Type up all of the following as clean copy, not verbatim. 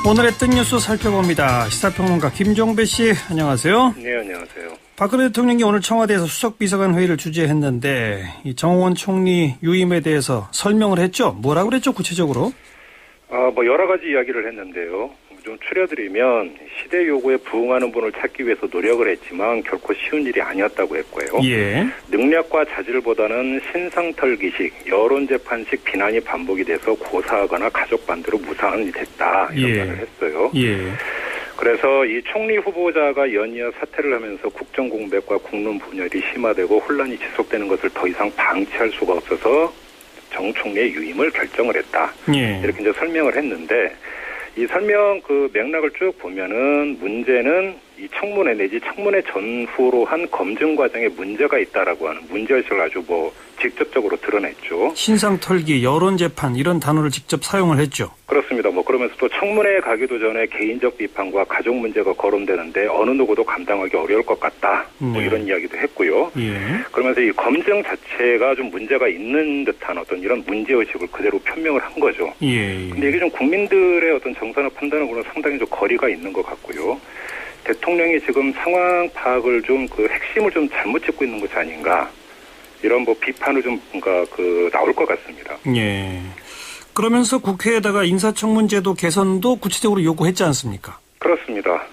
오늘의 뜬 뉴스 살펴봅니다. 시사평론가 김종배 씨, 안녕하세요. 네, 안녕하세요. 박근혜 대통령이 오늘 청와대에서 수석비서관 회의를 주재했는데 이 정홍원 총리 유임에 대해서 설명을 했죠. 뭐라고 그랬죠, 구체적으로? 여러 가지 이야기를 했는데요. 좀 추려드리면 시대 요구에 부응하는 분을 찾기 위해서 노력을 했지만 결코 쉬운 일이 아니었다고 했고요. 예. 능력과 자질보다는 신상털기식, 여론재판식 비난이 반복이 돼서 고사하거나 가족 반대로 무산이 됐다. 이런 말을 했어요. 예. 그래서 이 총리 후보자가 연이어 사퇴를 하면서 국정공백과 국론 분열이 심화되고 혼란이 지속되는 것을 더 이상 방치할 수가 없어서 정 총리의 유임을 결정을 했다. 예. 이렇게 이제 설명을 했는데 이 설명 그 맥락을 쭉 보면은 문제는 이 청문회 내지 청문회 전후로 한 검증 과정에 문제가 있다라고 하는 문제의식을 아주 직접적으로 드러냈죠. 신상털기, 여론재판 이런 단어를 직접 사용을 했죠. 그렇습니다. 그러면서 또 청문회에 가기도 전에 개인적 비판과 가족 문제가 거론되는데 어느 누구도 감당하기 어려울 것 같다. 이런 이야기도 했고요. 예. 그러면서 이 검증 자체가 좀 문제가 있는 듯한 어떤 이런 문제의식을 그대로 표명을 한 거죠. 예. 근데 이게 좀 국민들의 어떤 정서나 판단하고는 상당히 좀 거리가 있는 것 같고요. 대통령이 지금 상황 파악을 좀 핵심을 좀 잘못 짚고 있는 것이 아닌가. 이런 비판을 좀 뭔가 나올 것 같습니다. 예. 그러면서 국회에다가 인사청문제도 개선도 구체적으로 요구했지 않습니까? 그렇습니다.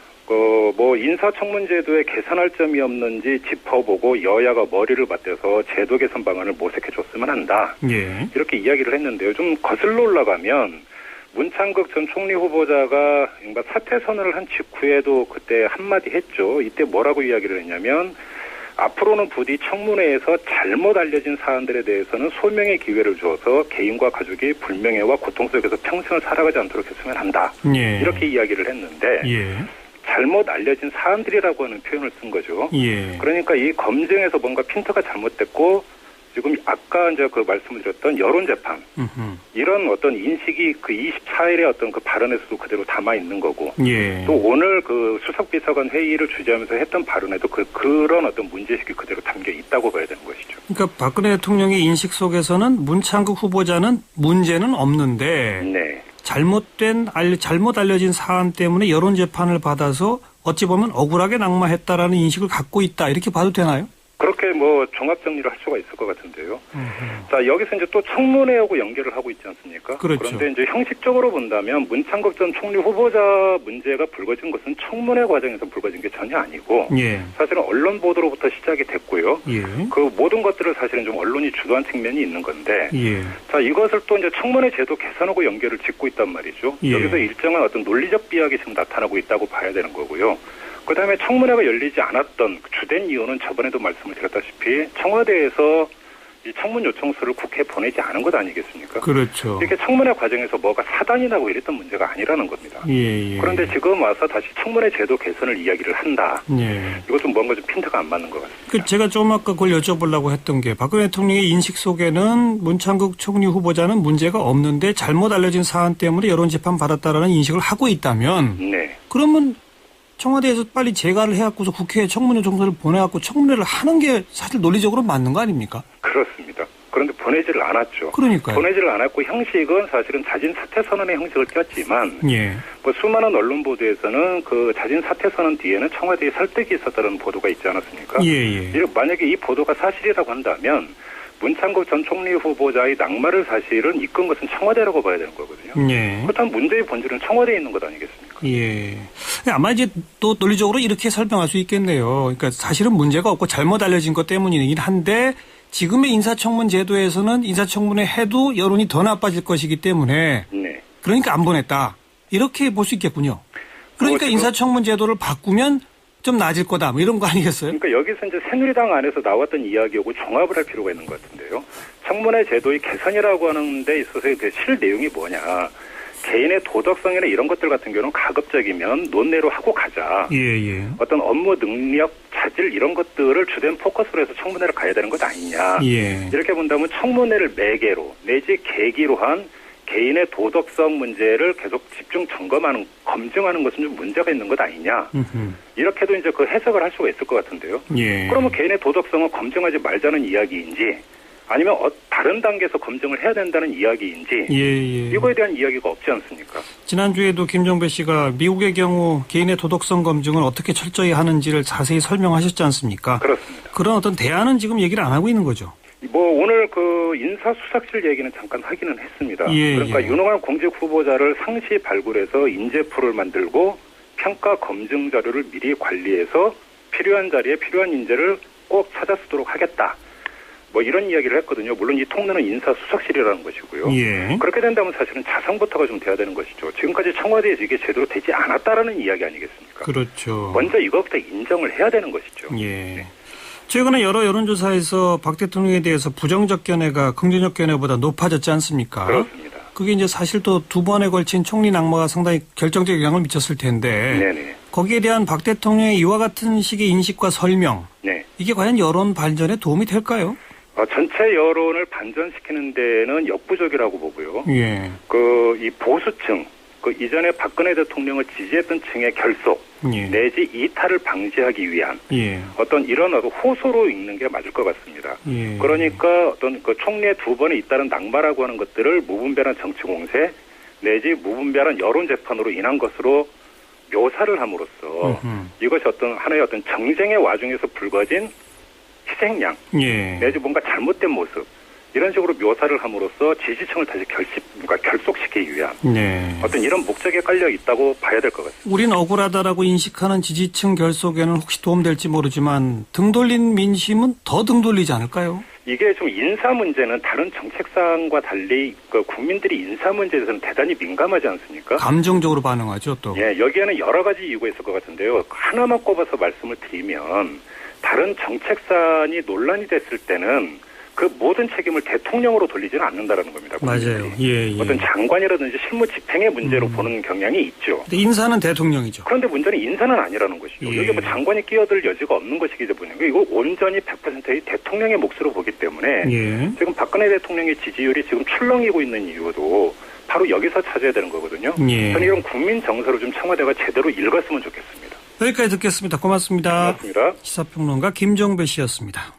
인사청문제도에 개선할 점이 없는지 짚어보고 여야가 머리를 맞대서 제도 개선 방안을 모색해줬으면 한다. 예. 이렇게 이야기를 했는데요. 좀 거슬러 올라가면 문창극 전 총리 후보자가 사퇴 선언을 한 직후에도 그때 한마디 했죠. 이때 뭐라고 이야기를 했냐면 앞으로는 부디 청문회에서 잘못 알려진 사안들에 대해서는 소명의 기회를 줘서 개인과 가족이 불명예와 고통 속에서 평생을 살아가지 않도록 했으면 한다. 예. 이렇게 이야기를 했는데 예. 잘못 알려진 사안들이라고 하는 표현을 쓴 거죠. 예. 그러니까 이 검증에서 뭔가 핀트가 잘못됐고 지금 아까 이제 말씀을 드렸던 여론재판 이런 어떤 인식이 24일의 어떤 발언에서도 그대로 담아 있는 거고 예. 또 오늘 수석비서관 회의를 주재하면서 했던 발언에도 그런 어떤 문제의식이 그대로 담겨 있다고 봐야 되는 것이죠. 그러니까 박근혜 대통령의 인식 속에서는 문창극 후보자는 문제는 없는데 네. 잘못 알려진 사안 때문에 여론재판을 받아서 어찌 보면 억울하게 낙마했다라는 인식을 갖고 있다 이렇게 봐도 되나요? 그렇게 종합 정리를 할 수가 있을 것 같은데요. 자, 여기서 이제 또 청문회하고 연결을 하고 있지 않습니까? 그렇죠. 그런데 이제 형식적으로 본다면 문창극 전 총리 후보자 문제가 불거진 것은 청문회 과정에서 불거진 게 전혀 아니고 예. 사실은 언론 보도로부터 시작이 됐고요. 예. 그 모든 것들을 사실은 좀 언론이 주도한 측면이 있는 건데 예. 자, 이것을 또 이제 청문회 제도 개선하고 연결을 짓고 있단 말이죠. 예. 여기서 일정한 어떤 논리적 비약이 지금 나타나고 있다고 봐야 되는 거고요. 그다음에 청문회가 열리지 않았던 주된 이유는 저번에도 말씀을 드렸다시피 청와대에서 이 청문 요청서를 국회에 보내지 않은 것 아니겠습니까? 그렇죠. 이렇게 청문회 과정에서 뭐가 사단이 나고 이랬던 문제가 아니라는 겁니다. 예. 그런데 지금 와서 다시 청문회 제도 개선을 이야기를 한다. 예. 이거 좀 뭔가 좀 핀트가 안 맞는 것 같습니다. 제가 좀 아까 그걸 여쭤보려고 했던 게 박근혜 대통령의 인식 속에는 문창극 총리 후보자는 문제가 없는데 잘못 알려진 사안 때문에 여론재판 받았다라는 인식을 하고 있다면 네. 그러면 청와대에서 빨리 재가를 해갖고서 국회에 청문회 정서를 보내갖고 청문회를 하는 게 사실 논리적으로 맞는 거 아닙니까? 그렇습니다. 그런데 보내지를 않았죠. 그러니까요. 보내지를 않았고 형식은 사실은 자진 사퇴 선언의 형식을 띄었지만 예. 수많은 언론 보도에서는 그 자진 사퇴 선언 뒤에는 청와대의 설득이 있었다는 보도가 있지 않았습니까? 예. 만약에 이 보도가 사실이라고 한다면 문창극 전 총리 후보자의 낙마를 사실은 이끈 것은 청와대라고 봐야 되는 거거든요. 예. 그렇다면 문제의 본질은 청와대에 있는 것 아니겠습니까? 예. 아마 이제 또 논리적으로 이렇게 설명할 수 있겠네요. 그러니까 사실은 문제가 없고 잘못 알려진 것 때문이긴 한데 지금의 인사청문 제도에서는 인사청문회 해도 여론이 더 나빠질 것이기 때문에 네. 그러니까 안 보냈다. 이렇게 볼 수 있겠군요. 그러니까 인사청문 제도를 바꾸면 좀 나아질 거다. 이런 거 아니겠어요? 그러니까 여기서 이제 새누리당 안에서 나왔던 이야기하고 종합을 할 필요가 있는 것 같은데요. 청문회 제도의 개선이라고 하는 데 있어서의 실 내용이 뭐냐. 개인의 도덕성이나 이런 것들 같은 경우는 가급적이면 논외로 하고 가자. 예. 어떤 업무 능력, 자질 이런 것들을 주된 포커스로 해서 청문회를 가야 되는 것 아니냐. 예. 이렇게 본다면 청문회를 매개로 내지 계기로 한 개인의 도덕성 문제를 계속 집중 점검하는, 검증하는 것은 좀 문제가 있는 것 아니냐. 이렇게도 이제 그 해석을 할 수가 있을 것 같은데요. 예. 그러면 개인의 도덕성은 검증하지 말자는 이야기인지 아니면 다른 단계에서 검증을 해야 된다는 이야기인지 예. 이거에 대한 이야기가 없지 않습니까? 지난주에도 김종배 씨가 미국의 경우 개인의 도덕성 검증을 어떻게 철저히 하는지를 자세히 설명하셨지 않습니까? 그렇습니다. 그런 어떤 대안은 지금 얘기를 안 하고 있는 거죠. 오늘 그 인사수석실 얘기는 잠깐 하기는 했습니다. 예, 그러니까 예. 윤핵관 공직 후보자를 상시 발굴해서 인재풀을 만들고 평가 검증 자료를 미리 관리해서 필요한 자리에 필요한 인재를 꼭 찾아 쓰도록 하겠다. 이런 이야기를 했거든요. 물론 이 통로는 인사수석실이라는 것이고요. 예. 그렇게 된다면 사실은 자성부터가 좀 돼야 되는 것이죠. 지금까지 청와대에서 이게 제대로 되지 않았다라는 이야기 아니겠습니까? 그렇죠. 먼저 이것부터 인정을 해야 되는 것이죠. 예. 최근에 여러 여론조사에서 박 대통령에 대해서 부정적 견해가 긍정적 견해보다 높아졌지 않습니까? 그렇습니다. 그게 이제 사실 또 두 번에 걸친 총리 낙마가 상당히 결정적 영향을 미쳤을 텐데 네네. 거기에 대한 박 대통령의 이와 같은 식의 인식과 설명 네. 이게 과연 여론 발전에 도움이 될까요? 전체 여론을 반전시키는 데는 역부족이라고 보고요. 예. 이 보수층, 이전에 박근혜 대통령을 지지했던 층의 결속, 예. 내지 이탈을 방지하기 위한 예. 어떤 이런 호소로 읽는 게 맞을 것 같습니다. 예. 그러니까 어떤 총리의 두 번에 잇따른 낙마라고 하는 것들을 무분별한 정치 공세, 내지 무분별한 여론 재판으로 인한 것으로 묘사를 함으로써 이것이 어떤 하나의 어떤 정쟁의 와중에서 불거진 희생양, 예. 내지 뭔가 잘못된 모습 이런 식으로 묘사를 함으로써 지지층을 다시 결속시키기 위한 네. 어떤 이런 목적에 깔려 있다고 봐야 될 것 같습니다. 우린 억울하다라고 인식하는 지지층 결속에는 혹시 도움될지 모르지만 등 돌린 민심은 더 등 돌리지 않을까요? 이게 좀 인사 문제는 다른 정책사항과 달리 국민들이 인사 문제에 대해서는 대단히 민감하지 않습니까? 감정적으로 반응하죠 또. 예, 여기에는 여러 가지 이유가 있을 것 같은데요. 하나만 꼽아서 말씀을 드리면 다른 정책사안이 논란이 됐을 때는 그 모든 책임을 대통령으로 돌리지는 않는다라는 겁니다. 국민들이. 맞아요. 예. 어떤 장관이라든지 실무 집행의 문제로 보는 경향이 있죠. 근데 인사는 대통령이죠. 그런데 문제는 인사는 아니라는 것이죠. 예. 여기 장관이 끼어들 여지가 없는 것이기 때문에 이거 온전히 100%의 대통령의 몫으로 보기 때문에 예. 지금 박근혜 대통령의 지지율이 지금 출렁이고 있는 이유도 바로 여기서 찾아야 되는 거거든요. 예. 저는 이런 국민 정서를 좀 청와대가 제대로 읽었으면 좋겠습니다. 여기까지 듣겠습니다. 고맙습니다. 고맙습니다. 시사평론가 김종배 씨였습니다.